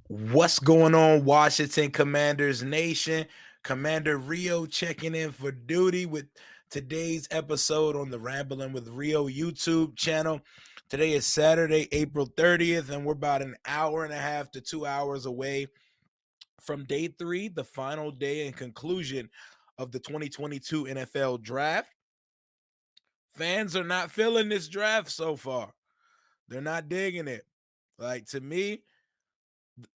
What's going on, Washington Commanders Nation? Commander Rio checking in for duty with today's episode on the Rambling with Rio YouTube channel. Today is Saturday, April 30th, and we're about an hour and a half to 2 hours away from day three, the final day and conclusion of the 2022 NFL Draft. Fans are not feeling this draft so far. They're not digging it. Like, to me,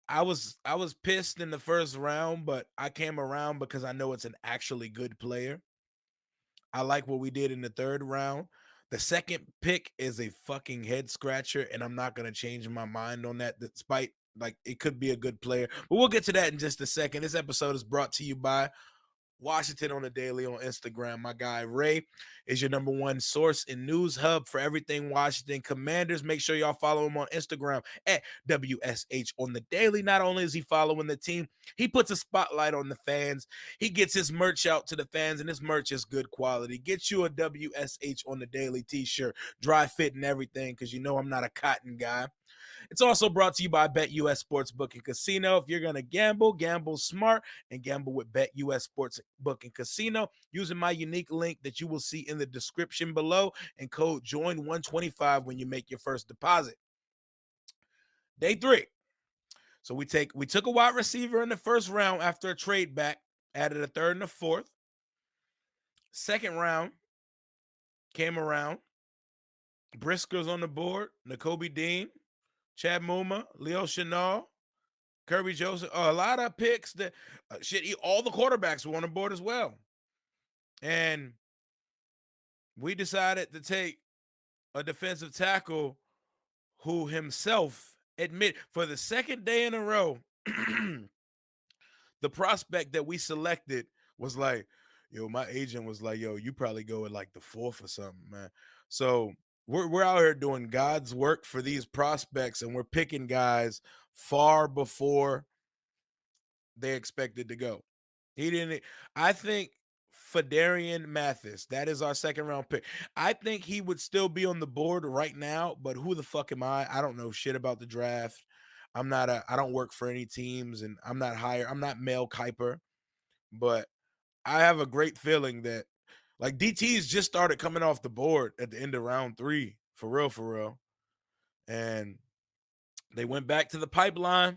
I was pissed in the first round, but I came around because I know it's an actually good player. I like what we did in the third round. The second pick is a fucking head scratcher, and I'm not gonna change my mind on that, despite like it could be a good player. But we'll get to that in just a second. This episode is brought to you by Washington on the Daily on Instagram. My guy Ray is your number one source and news hub for everything Washington Commanders. Make sure y'all follow him on Instagram at WSH on the Daily. Not only is he following the team, he puts a spotlight on the fans. He gets his merch out to the fans, and his merch is good quality. Get you a WSH on the Daily t-shirt, dry fit and everything, because you know I'm not a cotton guy. It's also brought to you by BetUS Sportsbook and Casino. If you're going to gamble, gamble smart and gamble with BetUS Sportsbook and Casino using my unique link that you will see in the description below and code JOIN125 when you make your first deposit. Day three. So we took a wide receiver in the first round after a trade back, added a third and a fourth. Second round came around. Brisker's on the board, Nakobe Dean, Chad Muma, Leo Chenal, Kirby Joseph, a lot of picks that all the quarterbacks were on the board as well. And we decided to take a defensive tackle who himself admit for the second day in a row, the prospect that we selected was like, yo, my agent was like, yo, you probably go at like the fourth or something, man. So we're out here doing God's work for these prospects, and we're picking guys far before they expected to go. He didn't. I think Fedarian Mathis, that is our second round pick. I think he would still be on the board right now, but who the fuck am I? I don't know shit about the draft. I don't work for any teams, and I'm not Mel Kiper, but I have a great feeling that like DT's just started coming off the board at the end of round three, for real, for real. And they went back to the pipeline.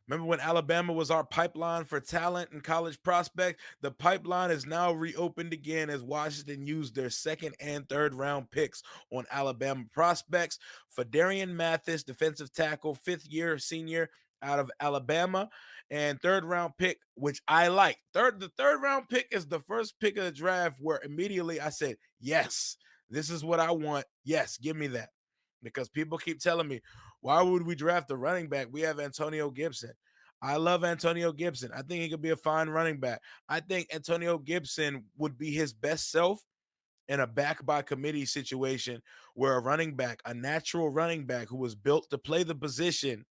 Remember when Alabama was our pipeline for talent and college prospects? The pipeline is now reopened again as Washington used their second and third round picks on Alabama prospects. Fedarian Mathis, defensive tackle, fifth year senior out of Alabama, and third round pick, which I like. The third round pick is the first pick of the draft where immediately I said, yes, this is what I want. Yes, give me that. Because people keep telling me, why would we draft a running back? We have Antonio Gibson. I love Antonio Gibson. I think he could be a fine running back. I think Antonio Gibson would be his best self in a back by committee situation where a running back, a natural running back who was built to play the position,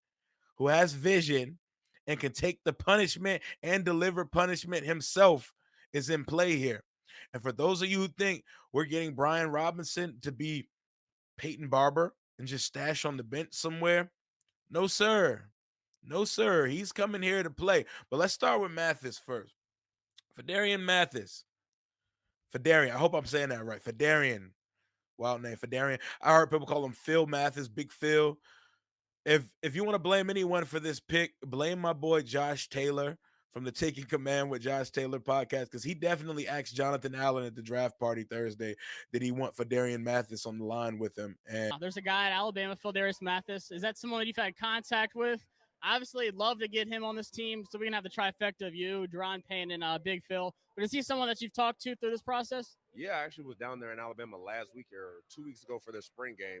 who has vision and can take the punishment and deliver punishment himself, is in play here. And for those of you who think we're getting Brian Robinson to be Peyton Barber and just stash on the bench somewhere, no, sir. No, sir. He's coming here to play. But let's start with Mathis first. Fedarian Mathis. Fedarian. I hope I'm saying that right. Fedarian. Wild name. Fedarian. I heard people call him Phil Mathis, Big Phil. If you want to blame anyone for this pick, blame my boy Josh Taylor from the Taking Command with Josh Taylor podcast, because he definitely asked Jonathan Allen at the draft party Thursday did he want Fedarian Mathis on the line with him. And There's a guy at Alabama, Phildarius Mathis. Is that someone that you've had contact with? Obviously, I'd love to get him on this team so we can have the trifecta of you, Deron Payne, and Big Phil. But is he someone that you've talked to through this process? Yeah, I actually was down there in Alabama last week or 2 weeks ago for their spring game.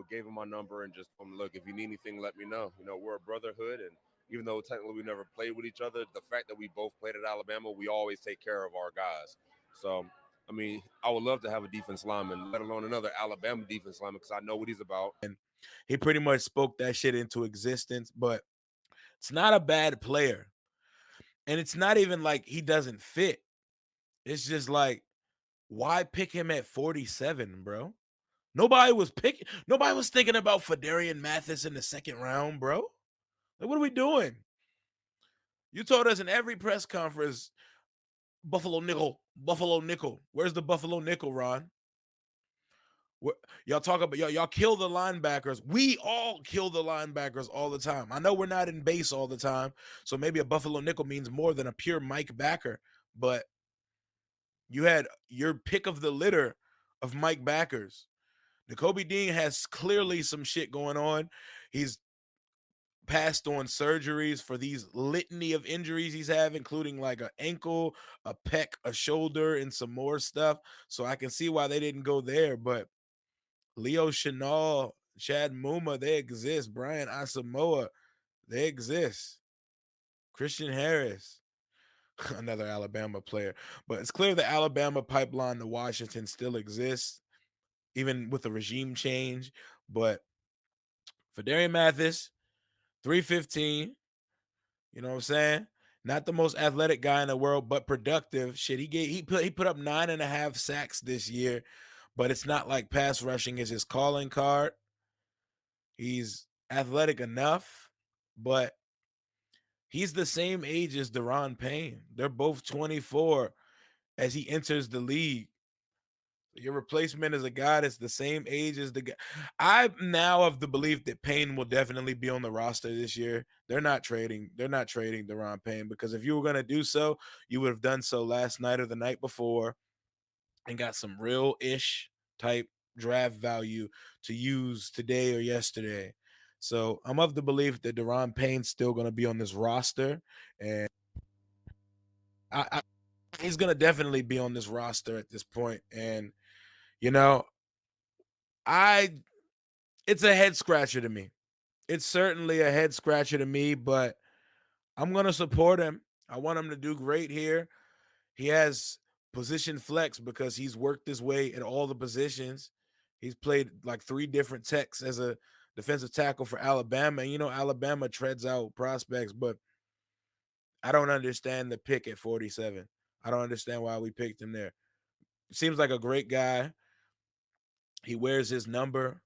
Gave him my number and just told him, look, if you need anything, let me know. We're a brotherhood, and even though technically we never played with each other, the fact that we both played at Alabama, we always take care of our guys. So, I would love to have a defense lineman, let alone another Alabama defense lineman, because I know what he's about. he pretty much spoke that shit into existence, but it's not a bad player. And it's not even like he doesn't fit. It's just like, why pick him at 47, bro? Nobody was thinking about Fedarian Mathis in the second round, bro. Like, what are we doing? You told us in every press conference, Buffalo nickel, Buffalo nickel. Where's the Buffalo nickel, Ron? What, y'all talk about y'all kill the linebackers. We all kill the linebackers all the time. I know we're not in base all the time, so maybe a Buffalo nickel means more than a pure Mike backer. But you had your pick of the litter of Mike backers. N'Kobe Dean has clearly some shit going on. He's passed on surgeries for these litany of injuries he's have, including like an ankle, a pec, a shoulder, and some more stuff. So I can see why they didn't go there. But Leo Chenal, Chad Muma, they exist. Brian Asamoah, they exist. Christian Harris, another Alabama player. But it's clear the Alabama pipeline to Washington still exists, even with the regime change. But for Darian Mathis, 315, you know what I'm saying? Not the most athletic guy in the world, but productive. Shit, he put up 9.5 sacks this year, but it's not like pass rushing is his calling card. He's athletic enough, but he's the same age as Deron Payne. They're both 24 as he enters the league. Your replacement is a guy that's the same age as the guy. I'm now of the belief that Payne will definitely be on the roster this year. They're not trading. They're not trading Deron Payne, because if you were going to do so, you would have done so last night or the night before and got some real ish type draft value to use today or yesterday. So I'm of the belief that Deron Payne's still going to be on this roster, and I he's going to definitely be on this roster at this point. And you know, I it's a head scratcher to me. It's certainly a head scratcher to me, but I'm going to support him. I want him to do great here. He has position flex because he's worked his way at all the positions. He's played like 3 different techs as a defensive tackle for Alabama. And, Alabama treads out prospects, but I don't understand the pick at 47. I don't understand why we picked him there. Seems like a great guy. He wears his number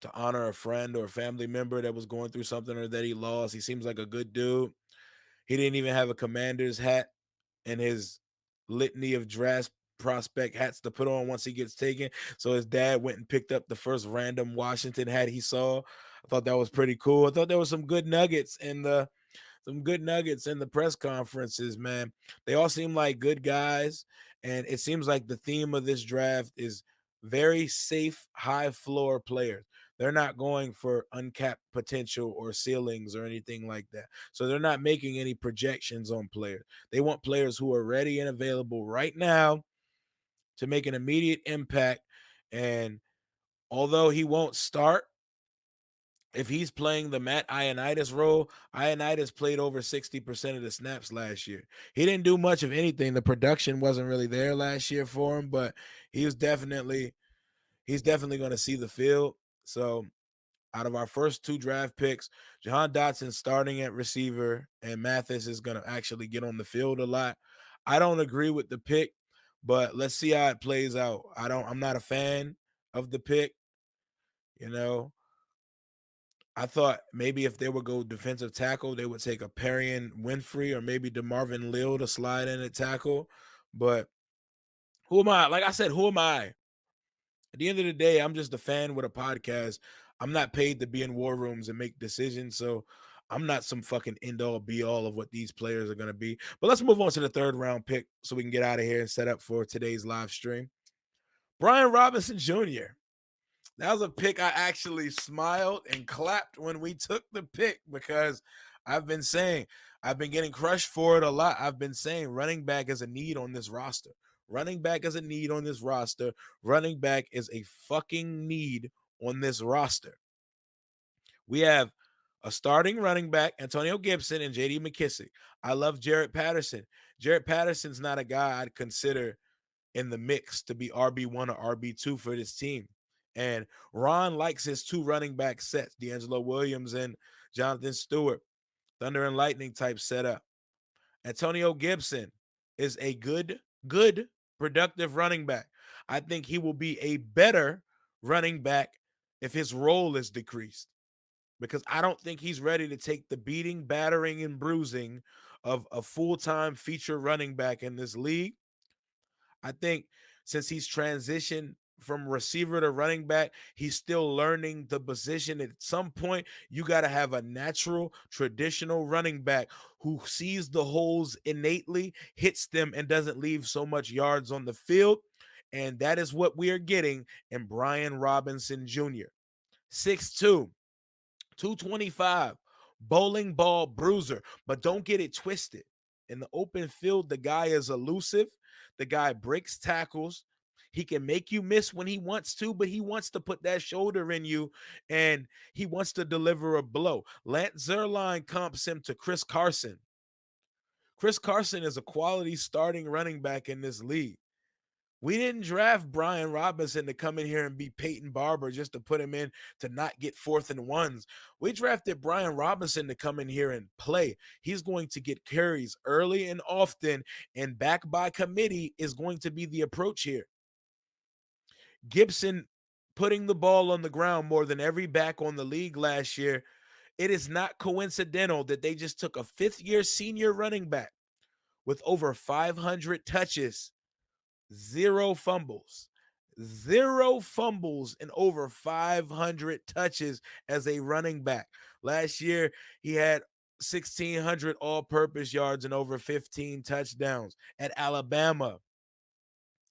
to honor a friend or a family member that was going through something or that he lost. He seems like a good dude. He didn't even have a Commander's hat in his litany of draft prospect hats to put on once he gets taken. So his dad went and picked up the first random Washington hat he saw. I thought that was pretty cool. I thought there was some good nuggets in the press conferences, man. They all seem like good guys, and it seems like the theme of this draft is very safe, high floor players. They're not going for uncapped potential or ceilings or anything like that. So they're not making any projections on players. They want players who are ready and available right now to make an immediate impact. And although he won't start, if he's playing the Matt Ioannidis role, Ioannidis played over 60% of the snaps last year. He didn't do much of anything. The production wasn't really there last year for him, but he's definitely going to see the field. So out of our first 2 draft picks, Jahan Dotson starting at receiver, and Mathis is going to actually get on the field a lot. I don't agree with the pick, but let's see how it plays out. I'm not a fan of the pick, you know. I thought maybe if they would go defensive tackle, they would take a Perrion Winfrey or maybe DeMarvin Lill to slide in at tackle. But who am I? Like I said, who am I? At the end of the day, I'm just a fan with a podcast. I'm not paid to be in war rooms and make decisions. So I'm not some fucking end all be all of what these players are going to be. But let's move on to the 3rd round pick so we can get out of here and set up for today's live stream. Brian Robinson Jr. That was a pick I actually smiled and clapped when we took the pick, because I've been getting crushed for it a lot. I've been saying running back is a need on this roster. Running back is a need on this roster. Running back is a fucking need on this roster. We have a starting running back, Antonio Gibson, and J.D. McKissick. I love Jarrett Patterson. Jarrett Patterson's not a guy I'd consider in the mix to be RB1 or RB2 for this team. And Ron likes his 2 running back sets, D'Angelo Williams and Jonathan Stewart, Thunder and Lightning type setup. Antonio Gibson is a good, productive running back. I think he will be a better running back if his role is decreased. because I don't think he's ready to take the beating, battering, and bruising of a full-time feature running back in this league. I think since he's transitioned from receiver to running back, he's still learning the position. At some point, you got to have a natural, traditional running back who sees the holes innately, hits them, and doesn't leave so much yards on the field. And that is what we are getting in Brian Robinson Jr. 6'2, 225, bowling ball bruiser. But don't get it twisted. In the open field, the guy is elusive. The guy breaks tackles. He can make you miss when he wants to, but he wants to put that shoulder in you and he wants to deliver a blow. Lance Zierlein comps him to Chris Carson. Chris Carson is a quality starting running back in this league. We didn't draft Brian Robinson to come in here and be Peyton Barber just to put him in to not get 4th and 1s. We drafted Brian Robinson to come in here and play. He's going to get carries early and often, and back by committee is going to be the approach here. Gibson putting the ball on the ground more than every back on the league last year. It is not coincidental that they just took a 5th-year senior running back with over 500 touches, 0 fumbles, 0 fumbles, and over 500 touches as a running back. Last year, he had 1,600 all-purpose yards and over 15 touchdowns at Alabama.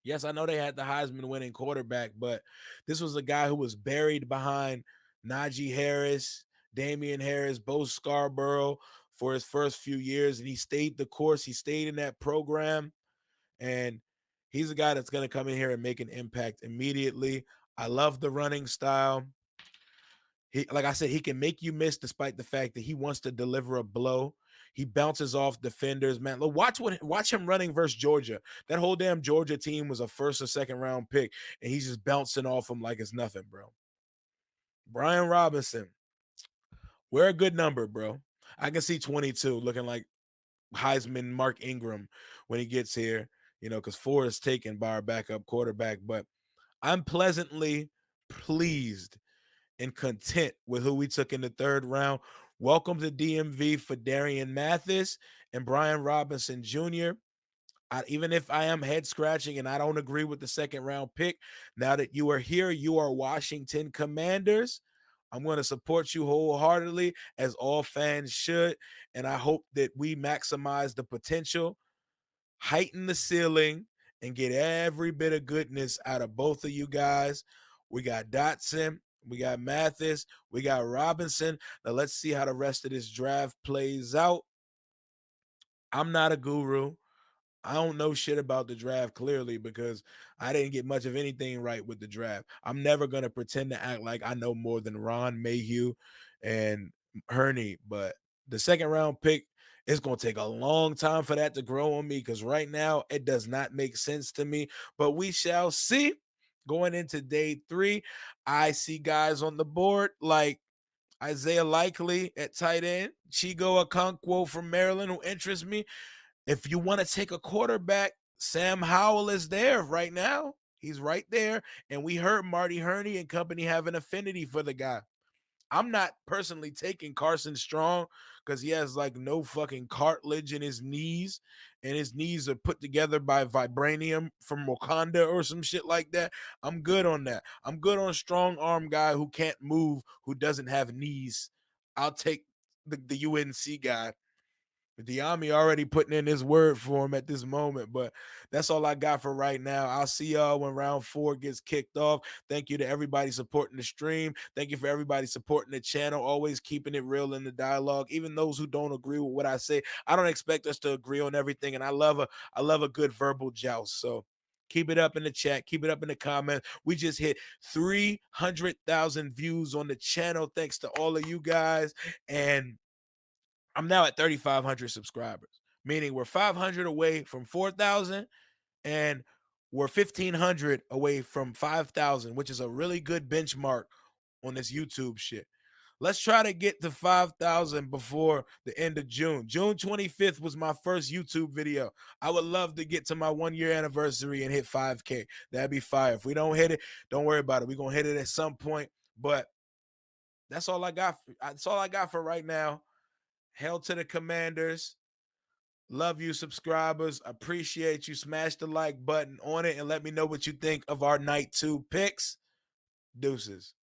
Yes, I know they had the Heisman winning quarterback, but this was a guy who was buried behind Najee Harris, Damian Harris, Bo Scarborough for his first few years, and he stayed the course. He stayed in that program, and he's a guy that's going to come in here and make an impact immediately. I love the running style. He, like I said, he can make you miss despite the fact that he wants to deliver a blow. He bounces off defenders, man. Look, watch him running versus Georgia. That whole damn Georgia team was a 1st or 2nd round pick, and he's just bouncing off them like it's nothing, bro. Brian Robinson, we're a good number, bro. I can see 22 looking like Heisman Mark Ingram when he gets here, because 4 is taken by our backup quarterback. But I'm pleasantly pleased and content with who we took in the 3rd round. Welcome to DMV for Darian Mathis and Brian Robinson Jr. Even if I am head scratching and I don't agree with the 2nd round pick, now that you are here, you are Washington Commanders. I'm going to support you wholeheartedly, as all fans should. And I hope that we maximize the potential, heighten the ceiling, and get every bit of goodness out of both of you guys. We got Dotson, we got Mathis, we got Robinson. Now let's see how the rest of this draft plays out. I'm not a guru. I don't know shit about the draft, clearly, because I didn't get much of anything right with the draft. I'm never going to pretend to act like I know more than Ron Mayhew and Herney, but the 2nd round pick, it's going to take a long time for that to grow on me, because right now it does not make sense to me, but we shall see. Going into day 3, I see guys on the board like Isaiah Likely at tight end, Chigo Okonkwo from Maryland, who interests me. If you want to take a quarterback, Sam Howell is there right now. He's right there. And we heard Marty Herney and company have an affinity for the guy. I'm not personally taking Carson Strong because he has like no fucking cartilage in his knees, and his knees are put together by vibranium from Wakanda or some shit like that. I'm good on that. I'm good on a strong arm guy who can't move, who doesn't have knees. I'll take the UNC guy. Diami already putting in his word for him at this moment, but that's all I got for right now. I'll see y'all when round 4 gets kicked off. Thank you to everybody supporting the stream. Thank you for everybody supporting the channel, always keeping it real in the dialogue. Even those who don't agree with what I say, I don't expect us to agree on everything, and I love a good verbal joust. So keep it up in the chat. Keep it up in the comments. We just hit 300,000 views on the channel. Thanks to all of you guys. And I'm now at 3,500 subscribers, meaning we're 500 away from 4,000 and we're 1,500 away from 5,000, which is a really good benchmark on this YouTube shit. Let's try to get to 5,000 before the end of June. June 25th was my first YouTube video. I would love to get to my 1-year anniversary and hit 5K. That'd be fire. If we don't hit it, don't worry about it. We're going to hit it at some point, but That's all I got. That's all I got for right now. Hail to the Commanders. Love you, subscribers. Appreciate you. Smash the like button on it and let me know what you think of our night 2 picks. Deuces.